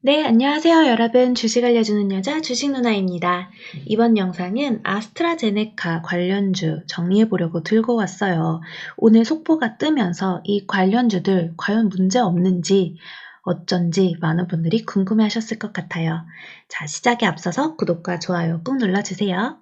네, 안녕하세요, 여러분. 주식 알려주는 여자 주식 누나입니다. 이번 영상은 아스트라제네카 관련주 정리해보려고 들고 왔어요. 오늘 속보가 뜨면서 이 관련주들 과연 문제 없는지 어쩐지 많은 분들이 궁금해 하셨을 것 같아요. 자, 시작에 앞서서 구독과 좋아요 꾹 눌러주세요.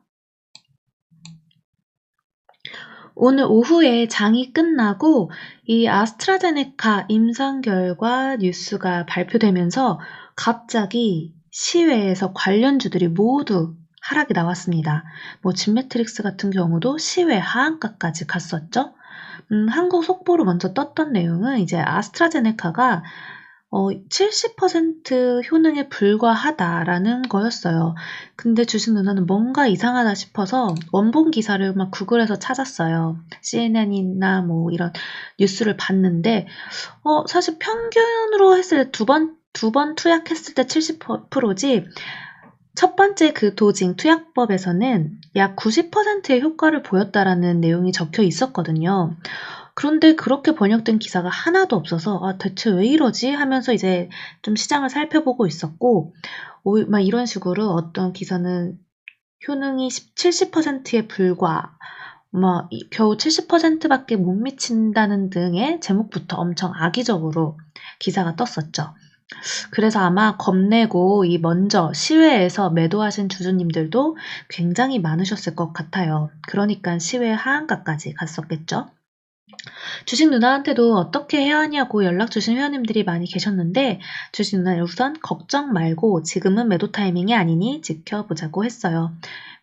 오늘 오후에 장이 끝나고 이 아스트라제네카 임상 결과 뉴스가 발표되면서 갑자기 시외에서 관련주들이 모두 하락이 나왔습니다. 뭐 진매트릭스 같은 경우도 시외 하한가까지 갔었죠. 한국 속보로 먼저 떴던 내용은 이제 아스트라제네카가 70% 효능에 불과하다라는 거였어요. 근데 주식 누나는 뭔가 이상하다 싶어서 원본 기사를 막 구글에서 찾았어요. CNN이나 뭐 이런 뉴스를 봤는데, 사실 평균으로 했을 때 두 번 투약했을 때 70%지, 첫 번째 그 도징 투약법에서는 약 90%의 효과를 보였다라는 내용이 적혀 있었거든요. 그런데 그렇게 번역된 기사가 하나도 없어서 대체 왜 이러지? 하면서 이제 좀 시장을 살펴보고 있었고, 막 이런 식으로 어떤 기사는 효능이 70%에 불과, 겨우 70%밖에 못 미친다는 등의 제목부터 엄청 악의적으로 기사가 떴었죠. 그래서 아마 겁내고 이 먼저 시외에서 매도하신 주주님들도 굉장히 많으셨을 것 같아요. 그러니까 시외 하한가까지 갔었겠죠. 주식 누나한테도 어떻게 해야 하냐고 연락 주신 회원님들이 많이 계셨는데 주식 누나는 우선 걱정 말고 지금은 매도 타이밍이 아니니 지켜보자고 했어요.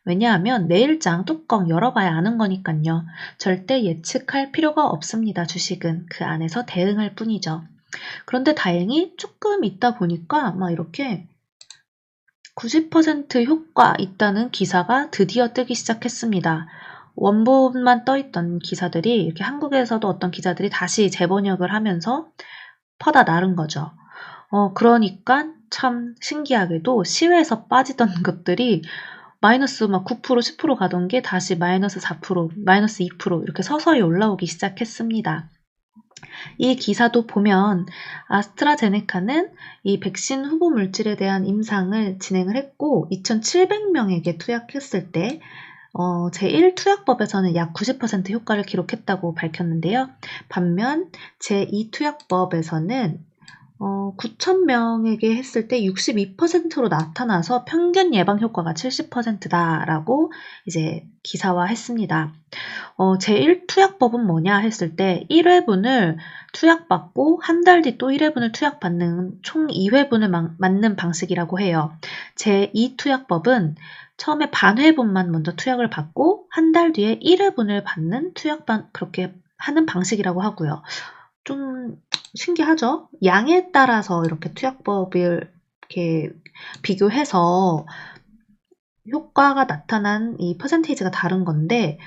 왜냐하면 내일장 뚜껑 열어봐야 아는 거니까요. 절대 예측할 필요가 없습니다. 주식은 그 안에서 대응할 뿐이죠. 그런데 다행히 조금 있다 보니까 막 이렇게 90% 효과 있다는 기사가 드디어 뜨기 시작했습니다. 원본만 떠있던 기사들이 이렇게 한국에서도 어떤 기자들이 다시 재번역을 하면서 퍼다 나른 거죠. 그러니까 참 신기하게도 시외에서 빠지던 것들이 마이너스 막 9%, 10% 가던 게 다시 마이너스 4%, 마이너스 2% 이렇게 서서히 올라오기 시작했습니다. 이 기사도 보면 아스트라제네카는 이 백신 후보 물질에 대한 임상을 진행을 했고 2,700명에게 투약했을 때 제1투약법에서는 약 90% 효과를 기록했다고 밝혔는데요. 반면 제2투약법에서는 9,000명에게 했을 때 62%로 나타나서 평균 예방 효과가 70%다라고 이제 기사화했습니다. 제1투약법은 뭐냐 했을 때 1회분을 투약받고 한 달 뒤 또 1회분을 투약받는 총 2회분을 맞는 방식이라고 해요. 제2투약법은 처음에 반회분만 먼저 투약을 받고 한 달 뒤에 1회분을 받는 그렇게 하는 방식이라고 하고요. 좀 신기하죠? 양에 따라서 이렇게 투약법을 이렇게 비교해서 효과가 나타난 이 퍼센테이지가 다른 건데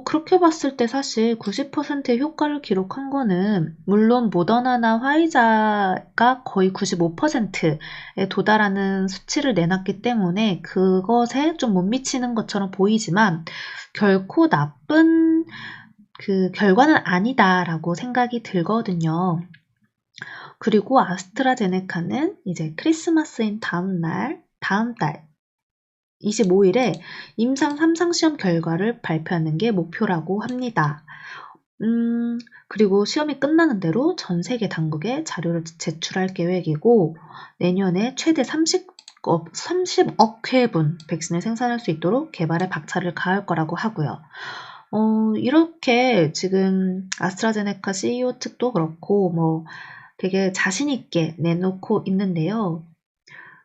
그렇게 봤을 때 사실 90%의 효과를 기록한 거는 물론 모더나나 화이자가 거의 95%에 도달하는 수치를 내놨기 때문에 그것에 좀 못 미치는 것처럼 보이지만 결코 나쁜 그 결과는 아니다라고 생각이 들거든요. 그리고 아스트라제네카는 이제 크리스마스인 다음 달 25일에 임상 3상 시험 결과를 발표하는 게 목표라고 합니다. 그리고 시험이 끝나는 대로 전 세계 당국에 자료를 제출할 계획이고 내년에 최대 30억 회분 백신을 생산할 수 있도록 개발에 박차를 가할 거라고 하고요. 이렇게 지금 아스트라제네카 CEO 측도 그렇고 뭐 되게 자신 있게 내놓고 있는데요.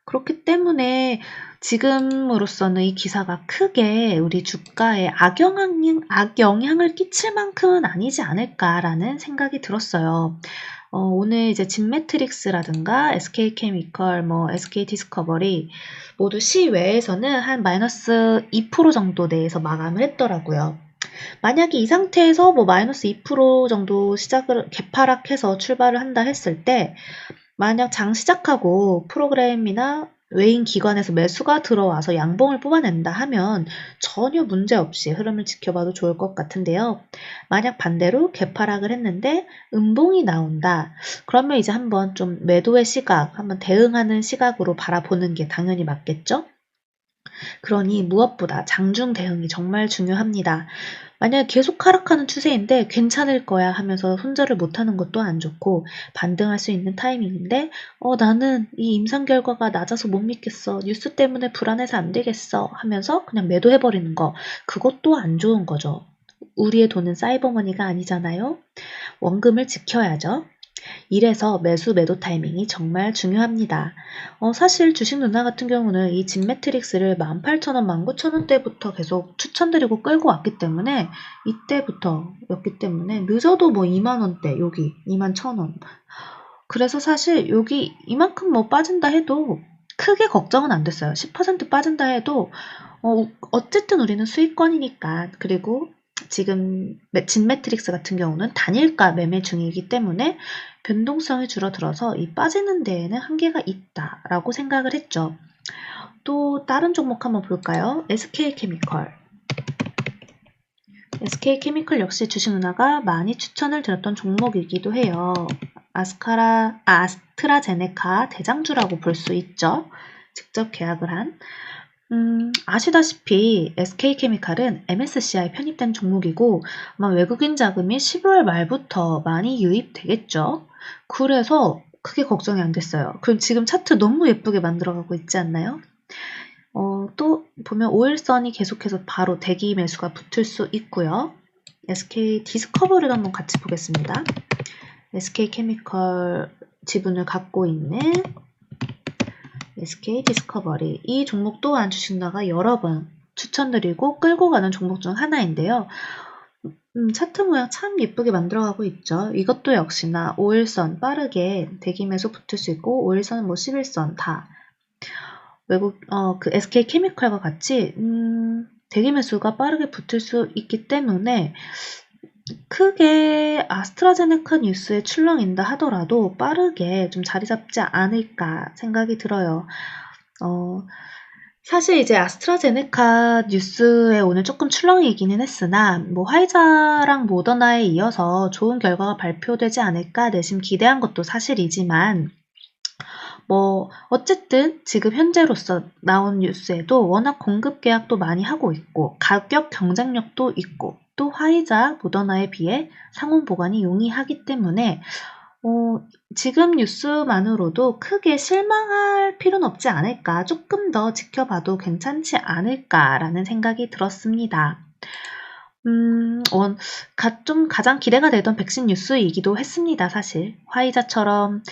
그렇기 때문에 지금으로서는 이 기사가 크게 우리 주가에 악영향을 끼칠 만큼은 아니지 않을까라는 생각이 들었어요. 오늘 이제 진매트릭스라든가 SK케미컬, SK디스커버리 모두 시외에서는 한 마이너스 2% 정도 내에서 마감을 했더라고요. 만약에 이 상태에서 마이너스 2% 정도 개파락해서 출발을 한다 했을 때 만약 장 시작하고 프로그램이나 외인 기관에서 매수가 들어와서 양봉을 뽑아낸다 하면 전혀 문제없이 흐름을 지켜봐도 좋을 것 같은데요. 만약 반대로 개파락을 했는데 음봉이 나온다. 그러면 이제 한번 좀 매도의 시각, 한번 대응하는 시각으로 바라보는 게 당연히 맞겠죠? 그러니 무엇보다 장중 대응이 정말 중요합니다. 만약에 계속 하락하는 추세인데 괜찮을 거야 하면서 손절을 못하는 것도 안 좋고 반등할 수 있는 타이밍인데 나는 이 임상 결과가 낮아서 못 믿겠어. 뉴스 때문에 불안해서 안 되겠어 하면서 그냥 매도해버리는 거. 그것도 안 좋은 거죠. 우리의 돈은 사이버머니가 아니잖아요. 원금을 지켜야죠. 이래서 매수 매도 타이밍이 정말 중요합니다. 사실 주식 누나 같은 경우는 이 진 매트릭스를 18,000원, 19,000원대부터 계속 추천드리고 끌고 왔기 때문에 이때부터였기 때문에 늦어도 뭐 2만원대 여기 21,000원. 그래서 사실 여기 이만큼 뭐 빠진다 해도 크게 걱정은 안 됐어요. 10% 빠진다 해도 어쨌든 우리는 수익권이니까. 그리고 지금 진 매트릭스 같은 경우는 단일가 매매 중이기 때문에 변동성이 줄어들어서 이 빠지는 데에는 한계가 있다라고 생각을 했죠. 또 다른 종목 한번 볼까요? SK케미컬. SK케미컬 역시 주식 누나가 많이 추천을 드렸던 종목이기도 해요. 아스트라제네카 대장주라고 볼 수 있죠. 직접 계약을 한. 아시다시피 SK케미칼은 MSCI 편입된 종목이고 아마 외국인 자금이 11월 말부터 많이 유입되겠죠. 그래서 크게 걱정이 안 됐어요. 그럼 지금 차트 너무 예쁘게 만들어가고 있지 않나요? 또 보면 5일선이 계속해서 바로 대기 매수가 붙을 수 있고요. SK 디스커버리도 한번 같이 보겠습니다. SK케미컬 지분을 갖고 있는 SK 디스커버리. 이 종목 또한 주식나가 여러 번 추천드리고 끌고 가는 종목 중 하나인데요. 차트 모양 참 예쁘게 만들어가고 있죠. 이것도 역시나 5일선 빠르게 대기 매수 붙을 수 있고 5일선은 뭐 11선 다 외국 그 SK케미칼과 같이 대기 매수가 빠르게 붙을 수 있기 때문에 크게 아스트라제네카 뉴스에 출렁인다 하더라도 빠르게 좀 자리 잡지 않을까 생각이 들어요. 사실 이제 아스트라제네카 뉴스에 오늘 조금 출렁이기는 했으나 뭐 화이자랑 모더나에 이어서 좋은 결과가 발표되지 않을까 내심 기대한 것도 사실이지만 뭐 어쨌든 지금 현재로서 나온 뉴스에도 워낙 공급 계약도 많이 하고 있고 가격 경쟁력도 있고 또 화이자, 모더나에 비해 상온 보관이 용이하기 때문에 지금 뉴스만으로도 크게 실망할 필요는 없지 않을까, 조금 더 지켜봐도 괜찮지 않을까라는 생각이 들었습니다. 좀 가장 기대가 되던 백신 뉴스이기도 했습니다, 사실. 화이자처럼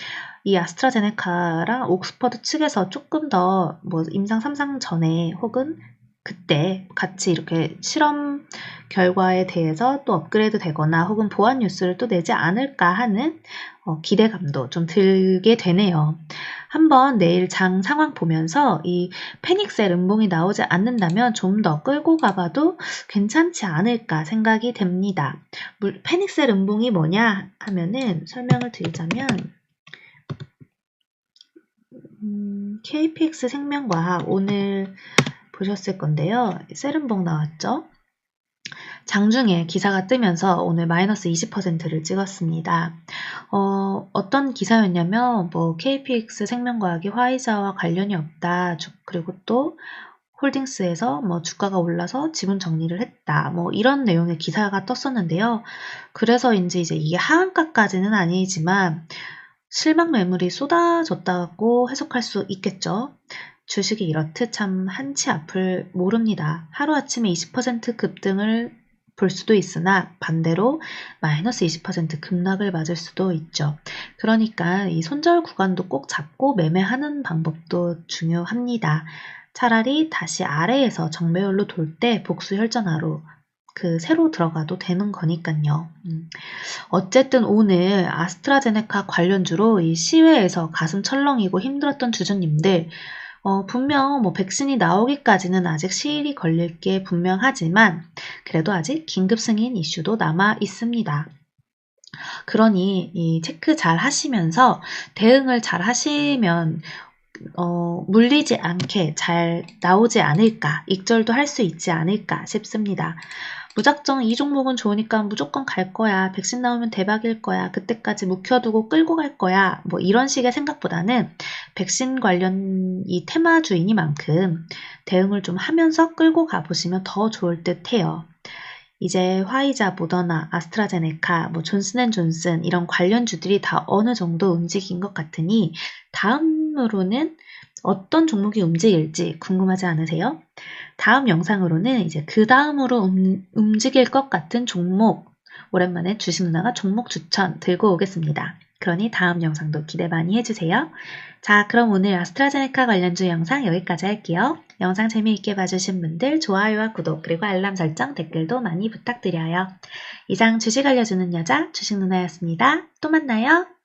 이 아스트라제네카랑 옥스퍼드 측에서 조금 더 뭐 임상 3상 전에 혹은 그때 같이 이렇게 실험 결과에 대해서 또 업그레이드 되거나 혹은 보완 뉴스를 또 내지 않을까 하는 기대감도 좀 들게 되네요. 한번 내일 장 상황 보면서 이 페닉셀 음봉이 나오지 않는다면 좀 더 끌고 가봐도 괜찮지 않을까 생각이 됩니다. 페닉셀 음봉이 뭐냐 하면은 설명을 드리자면 KPX 생명과학 오늘 보셨을 건데요. 셀음봉 나왔죠? 장중에 기사가 뜨면서 오늘 마이너스 20%를 찍었습니다. 어떤 기사였냐면 뭐 KPX 생명과학이 화이자와 관련이 없다. 그리고 또 홀딩스에서 뭐 주가가 올라서 지분 정리를 했다. 뭐 이런 내용의 기사가 떴었는데요. 그래서인지 이제 이게 하한가까지는 아니지만 실망 매물이 쏟아졌다고 해석할 수 있겠죠. 주식이 이렇듯 참 한치 앞을 모릅니다. 하루아침에 20% 급등을 볼 수도 있으나 반대로 마이너스 20% 급락을 맞을 수도 있죠. 그러니까 이 손절 구간도 꼭 잡고 매매하는 방법도 중요합니다. 차라리 다시 아래에서 정매율로 돌 때 복수 혈전화로 새로 들어가도 되는 거니까요. 어쨌든 오늘 아스트라제네카 관련주로 이 시외에서 가슴 철렁이고 힘들었던 주주님들 분명 뭐 백신이 나오기까지는 아직 시일이 걸릴 게 분명하지만 그래도 아직 긴급 승인 이슈도 남아 있습니다. 그러니 이 체크 잘 하시면서 대응을 잘 하시면 물리지 않게 잘 나오지 않을까, 익절도 할 수 있지 않을까 싶습니다. 무작정 이 종목은 좋으니까 무조건 갈 거야, 백신 나오면 대박일 거야, 그때까지 묵혀두고 끌고 갈 거야, 뭐 이런 식의 생각보다는 백신 관련 이 테마주이니만큼 대응을 좀 하면서 끌고 가보시면 더 좋을 듯 해요. 이제 화이자, 모더나, 아스트라제네카, 뭐 존슨앤존슨 이런 관련주들이 다 어느 정도 움직인 것 같으니 다음으로는 어떤 종목이 움직일지 궁금하지 않으세요? 다음 영상으로는 이제 그 다음으로 움직일 것 같은 종목, 오랜만에 주식 누나가 종목 추천 들고 오겠습니다. 그러니 다음 영상도 기대 많이 해주세요. 자, 그럼 오늘 아스트라제네카 관련주 영상 여기까지 할게요. 영상 재미있게 봐주신 분들 좋아요와 구독 그리고 알람 설정 댓글도 많이 부탁드려요. 이상 주식 알려주는 여자 주식 누나였습니다. 또 만나요.